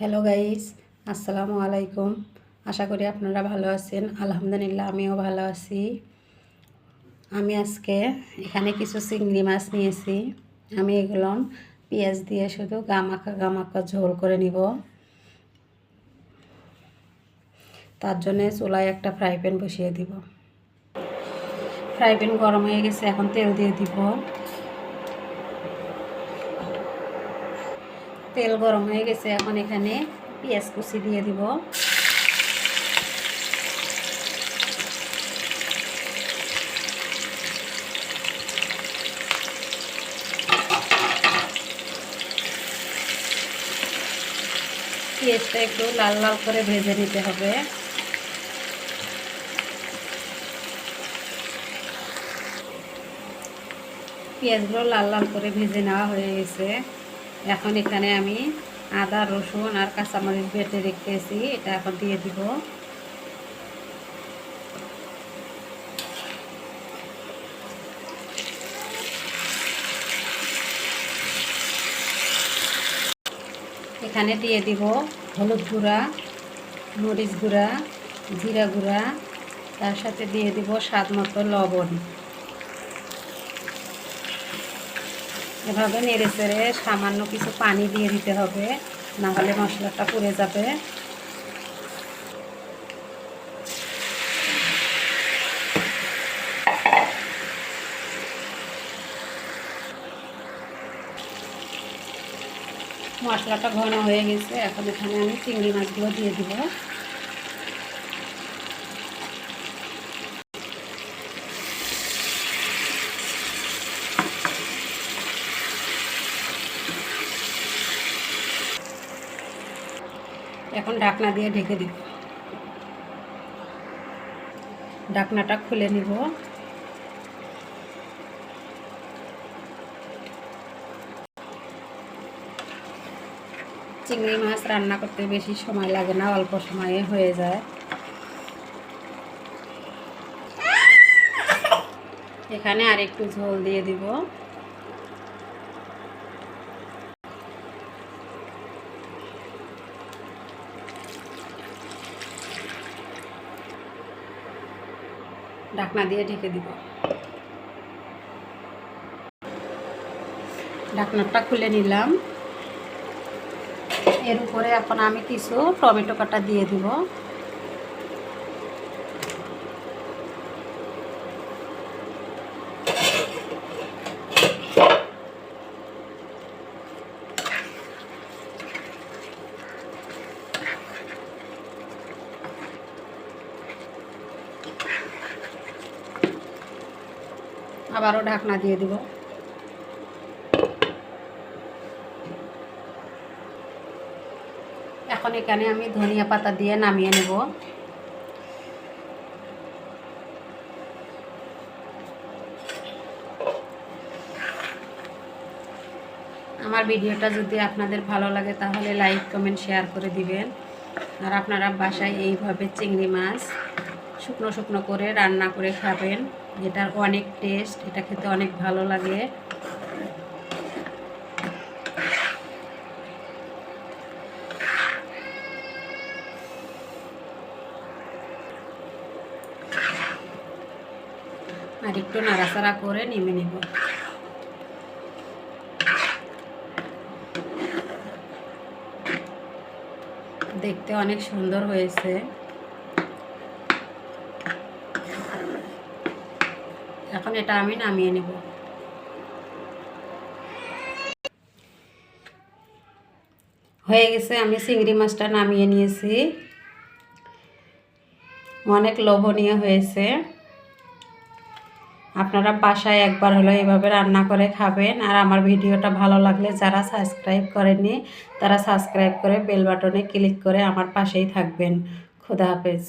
Hello guys, আসসালামু আলাইকুম। আশা করি আপনারা ভালো আছেন। আলহামদুলিল্লাহ আমিও ভালো আছি। আমি আজকে এখানে কিছু চিংড়ি মাছ নিয়েছি। আমি এগুলো পেঁয়াজ দিয়ে শুধু গামাকা ঝোল করে নিব। তার জন্য চুলায় একটা ফ্রাই প্যান বসিয়ে দিব। ফ্রাই প্যান গরম হয়ে গেছে, এখন তেল দিয়ে দিব। তেল গরম হয়ে গেছে, এখন এখানে পেঁয়াজ কুচি দিয়ে দিব। পেঁয়াজটা একটু লাল লাল করে ভেজে নিতে হবে। পেঁয়াজগুলো লাল লাল করে ভেজে নেওয়া হয়ে গেছে। এখন এখানে আমি আদা রসুন আর কাঁচামরিচ বেটে রেখেছি, এটা এখন দিয়ে দিব। এখানে দিয়ে দিব হলুদ গুঁড়া, মরিচ গুঁড়া, জিরা গুঁড়া, তার সাথে দিয়ে দিব স্বাদ মতো লবণ। এভাবে নেড়ে চেড়ে সামান্য কিছু পানি দিয়ে দিতে হবে, না হলে মশলাটা পুড়ে যাবে। মশলাটা ঘন হয়ে গেছে, এখন এখানে আমি চিংড়ি মাছগুলো দিয়ে দিব। এখন ঢাকনা দিয়ে ঢেকে দিব। ঢাকনাটা খুলে নিব। চিংড়ি মাছ রান্না করতে বেশি সময় লাগে না, অল্প সময়ে হয়ে যায়। এখানে আর একটু ঝোল দিয়ে দিব। ঢাকনা দিয়ে ঢেকে দিব। ঢাকনাটা খুলে নিলাম। এর উপরে এখন আমি কিছু টমেটো কাটা দিয়ে দিব। আবারও ঢাকনা দিয়ে দিব। এখন এখানে আমি ধনিয়া পাতা দিয়ে নামিয়ে নেব। আমার ভিডিওটা যদি আপনাদের ভালো লাগে তাহলে লাইক কমেন্ট শেয়ার করে দিবেন। আর আপনারা বাসায় এইভাবে চিংড়ি মাছ শুকনো শুকনো করে রান্না করে খাবেন, যেটার অনেক টেস্ট, এটা খেতে অনেক ভালো লাগে। আর একটু নাড়াচাড়া করে নেমে নেব। দেখতে অনেক সুন্দর হয়েছে। এখন এটা আমি নামিয়ে নেব। হয়ে গেছে, আমি চিংড়ি মাছটা নামিয়ে নিয়েছি। অনেক লোভনীয় হয়েছে। আপনারা বাসায় একবার হলো এভাবে রান্না করে খাবেন। আর আমার ভিডিওটা ভালো লাগলে যারা সাবস্ক্রাইব করেননি তারা সাবস্ক্রাইব করে বেল বাটনে ক্লিক করে আমার পাশেই থাকবেন। খোদা হাফেজ।